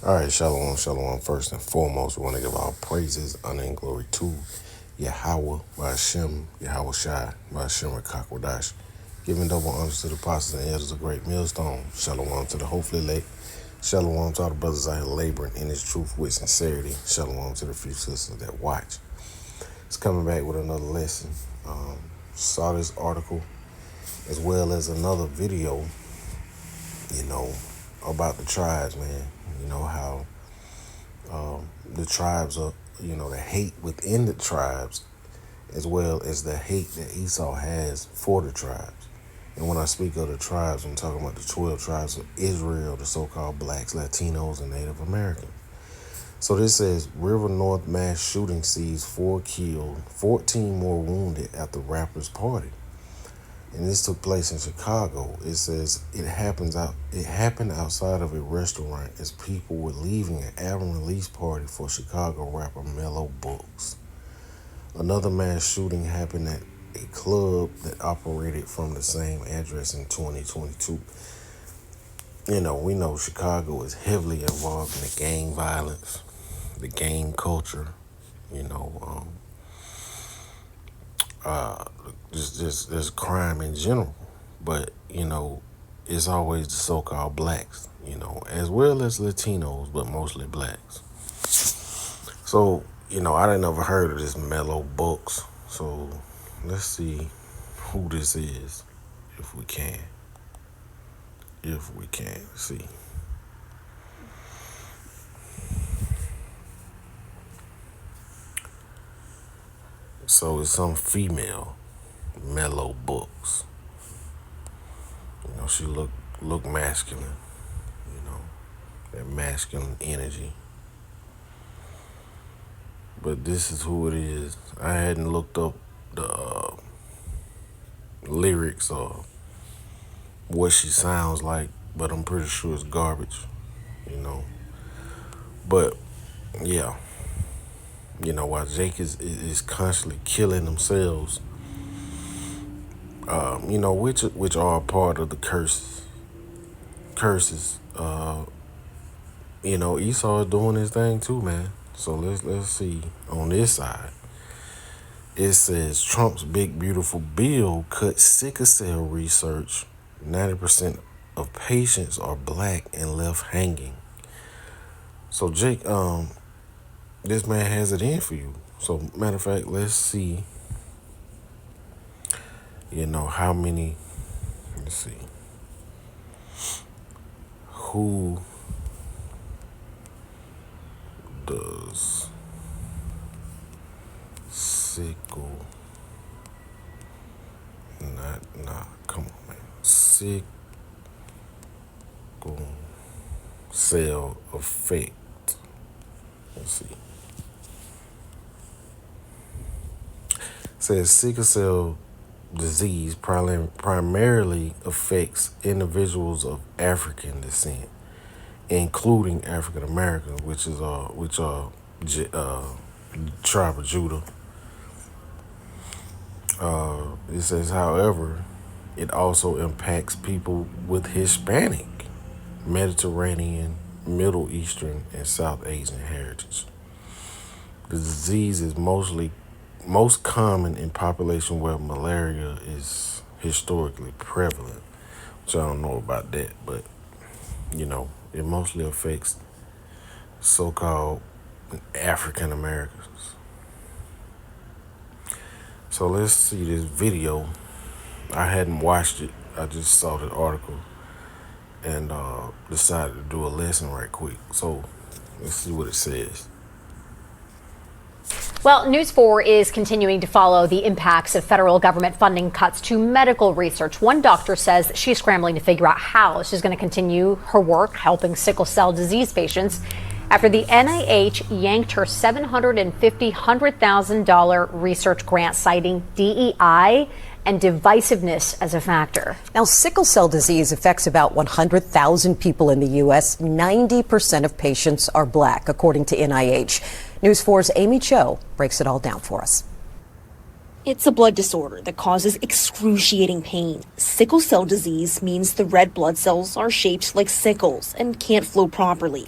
All right, shalom, shalom. First and foremost, we want to give our praises, honor, and glory to Yahweh, Ba'ashem, Yahweh Shai, Ba'ashem, Rakakwadash. Giving double honors to the apostles and elders of Great Millstone. Shalom to the hopefully late. Shalom to all the brothers out here laboring in His truth with sincerity. Shalom to the few sisters that watch. It's coming back with another lesson. Saw this article as well as another video, about the tribes, man. How the tribes are, the hate within the tribes as well as the hate that Esau has for the tribes. And when I speak of the tribes, I'm talking about the 12 tribes of Israel, the so-called blacks, Latinos, and Native Americans. So this says, River North mass shooting sees 4 killed, 14 more wounded at the rappers' party. And this took place in Chicago. It says it happened outside of a restaurant as people were leaving an album release party for Chicago rapper Mellow Books. Another mass shooting happened at a club that operated from the same address in 2022. We know Chicago is heavily involved in the gang violence, the gang culture, just crime in general. But, it's always the so-called blacks, as well as Latinos, but mostly blacks. So, I didn't ever heard of this Mellow Books. So let's see who this is, if we can. See. So it's some female, Mellow Books. She look masculine, that masculine energy. But this is who it is. I hadn't looked up the lyrics or what she sounds like, but I'm pretty sure it's garbage, But yeah, while Jake is constantly killing themselves, which are a part of the curses. Esau is doing his thing too, man. So let's see on this side. It says Trump's big beautiful bill cuts sickle cell research. 90% of patients are black and left hanging. So Jake, this man has it in for you. So matter of fact, let's see. How many. Let's see. Who does sickle? Come on, man. Sickle cell affect. Let's see. It says sickle cell disease primarily affects individuals of African descent, including African Americans, which are tribe of Judah. It says, however, it also impacts people with Hispanic, Mediterranean, Middle Eastern, and South Asian heritage. The disease is most common in population where malaria is historically prevalent, which I don't know about that, but it mostly affects so-called African Americans. So let's see this video. I hadn't watched it. I just saw the article and decided to do a lesson right quick. So let's see what it says. Well, News 4 is continuing to follow the impacts of federal government funding cuts to medical research. One doctor says she's scrambling to figure out how she's going to continue her work helping sickle cell disease patients after the NIH yanked her $750,000 research grant, citing DEI and divisiveness as a factor. Now, sickle cell disease affects about 100,000 people in the U.S. 90% of patients are black, according to NIH. News 4's Amy Cho breaks it all down for us. It's a blood disorder that causes excruciating pain. Sickle cell disease means the red blood cells are shaped like sickles and can't flow properly.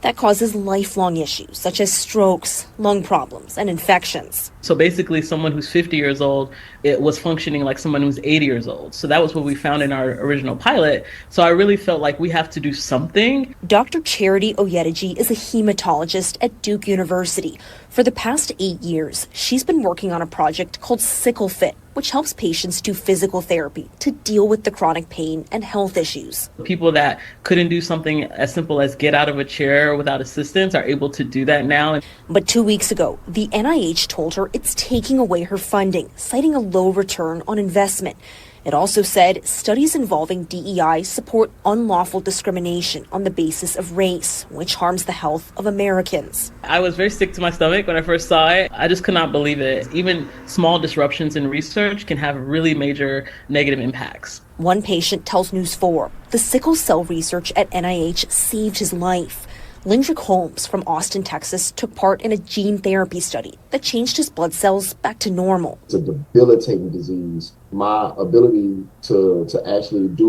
that causes lifelong issues such as strokes, lung problems, and infections. So basically, someone who's 50 years old, it was functioning like someone who's 80 years old. So that was what we found in our original pilot. So I really felt like we have to do something. Dr. Charity Oyedeji is a hematologist at Duke University. For the past 8 years, she's been working on a project called Sickle Fit, which helps patients do physical therapy to deal with the chronic pain and health issues. People that couldn't do something as simple as get out of a chair without assistance are able to do that now. But 2 weeks ago, the NIH told her it's taking away her funding, citing a low return on investment. It also said studies involving DEI support unlawful discrimination on the basis of race, which harms the health of Americans. I was very sick to my stomach when I first saw it. I just could not believe it. Even small disruptions in research can have really major negative impacts. One patient tells News 4 the sickle cell research at NIH saved his life. Lindrick Holmes from Austin, Texas, took part in a gene therapy study that changed his blood cells back to normal. It's a debilitating disease. My ability to actually do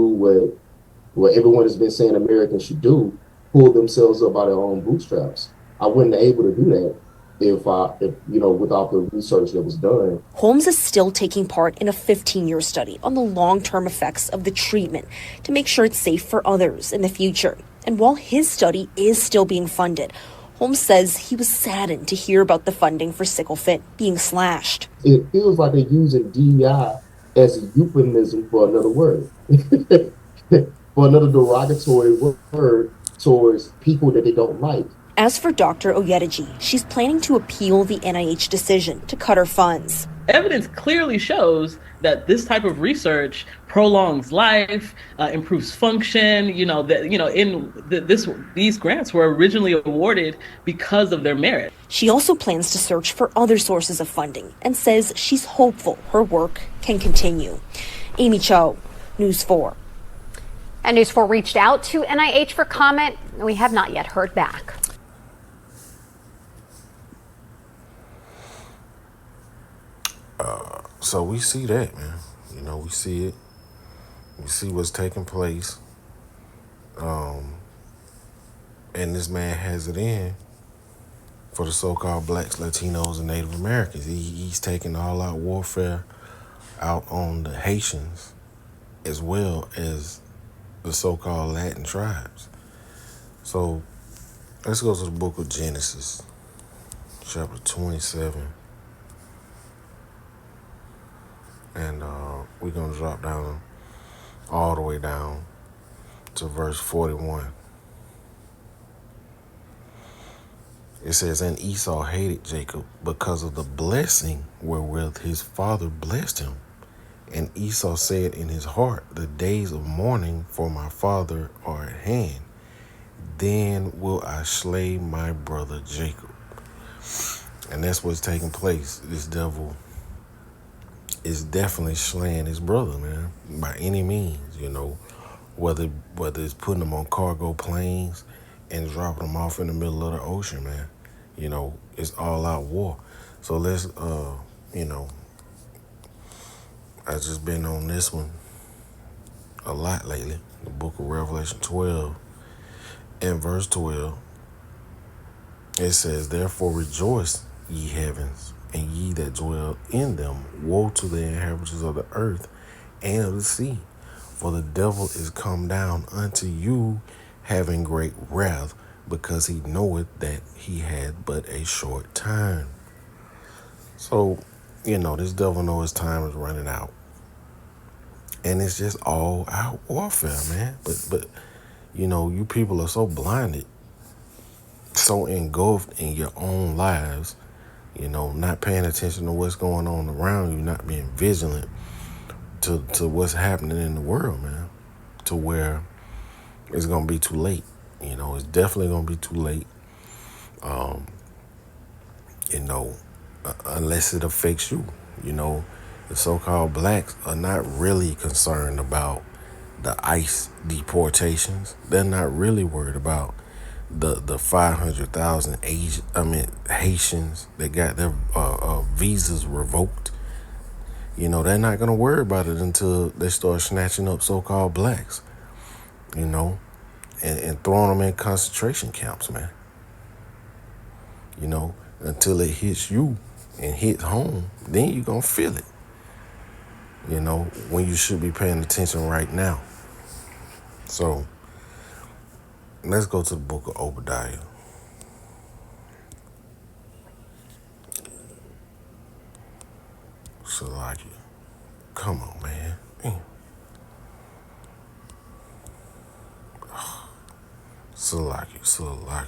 what everyone has been saying Americans should do, pull themselves up by their own bootstraps. I wouldn't be able to do that if without the research that was done. Holmes is still taking part in a 15-year study on the long-term effects of the treatment to make sure it's safe for others in the future. And while his study is still being funded, Holmes says he was saddened to hear about the funding for Sickle Fit being slashed. It feels like they're using DEI as a euphemism for another word, for another derogatory word towards people that they don't like. As for Dr. Oyedeji, she's planning to appeal the NIH decision to cut her funds. Evidence clearly shows that this type of research prolongs life, improves function. These grants were originally awarded because of their merit. She also plans to search for other sources of funding and says she's hopeful her work can continue. Amy Cho, News 4. And News 4 reached out to NIH for comment. We have not yet heard back. So we see that, man. We see it. We see what's taking place. And this man has it in for the so-called blacks, Latinos, and Native Americans. He's taking all-out warfare out on the Haitians as well as the so-called Latin tribes. So let's go to the book of Genesis, chapter 27. And we're going to drop down all the way down to verse 41. It says, and Esau hated Jacob because of the blessing wherewith his father blessed him. And Esau said in his heart, the days of mourning for my father are at hand. Then will I slay my brother Jacob. And that's what's taking place. This devil is definitely slaying his brother, man, by any means, whether it's putting them on cargo planes and dropping them off in the middle of the ocean, man. It's all out war. So let's, I've just been on this one a lot lately. The book of Revelation 12 and verse 12. It says, therefore rejoice, ye heavens, and ye that dwell in them. Woe to the inhabitants of the earth and of the sea, for the devil is come down unto you, having great wrath, because he knoweth that he had but a short time. So, this devil knows his time is running out. And it's just all out warfare, man. But you people are so blinded, so engulfed in your own lives, not paying attention to what's going on around you, not being vigilant to what's happening in the world, man, to where it's going to be too late. It's definitely going to be too late, unless it affects you. The so-called blacks are not really concerned about the ICE deportations. They're not really worried about the 500,000 Haitians that got their visas revoked. They're not going to worry about it until they start snatching up so-called blacks, and throwing them in concentration camps, man. you know, until it hits you and hits home, then you're going to feel it, you know, when you should be paying attention right now. So let's go to the book of Obadiah. Salakia. Come on, man. Salakia.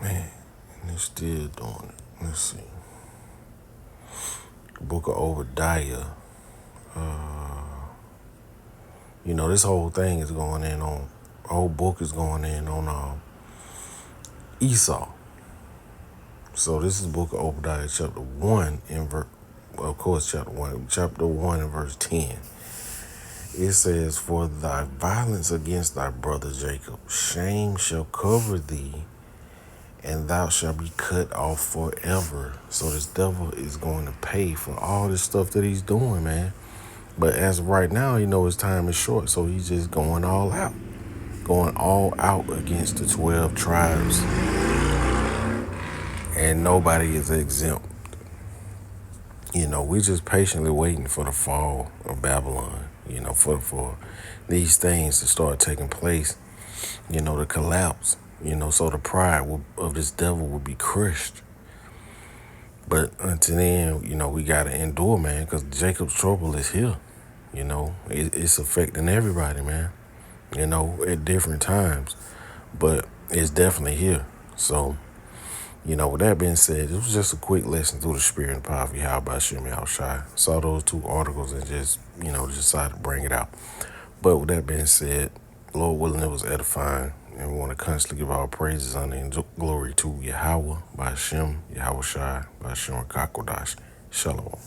Man, and they're still doing it. Let's see. The book of Obadiah. You know, this whole thing is going in on, whole book is going in on Esau. So this is the book of Obadiah, chapter 1 and of course, chapter 1 and verse 10. It says, "For thy violence against thy brother Jacob, shame shall cover thee, and thou shalt be cut off forever." So this devil is going to pay for all this stuff that he's doing, man. But as of right now, you know, his time is short, so he's just going all out against the 12 tribes. And nobody is exempt. You know, we're just patiently waiting for the fall of Babylon, you know, for these things to start taking place, you know, to collapse, you know, so the pride of this devil will be crushed. But until then, you know, we got to endure, man, because Jacob's trouble is here. You know, it's affecting everybody, man, you know, at different times. But it's definitely here. So, you know, with that being said, it was just a quick lesson through the spirit and power of Yahweh Shem Yahushai. Saw those 2 articles and just, you know, decided to bring it out. But with that being said, Lord willing, it was edifying. And we want to constantly give our praises, honor, and glory to Yahweh, by Shem, Yahushai, by Shem Kakodash. Shalom.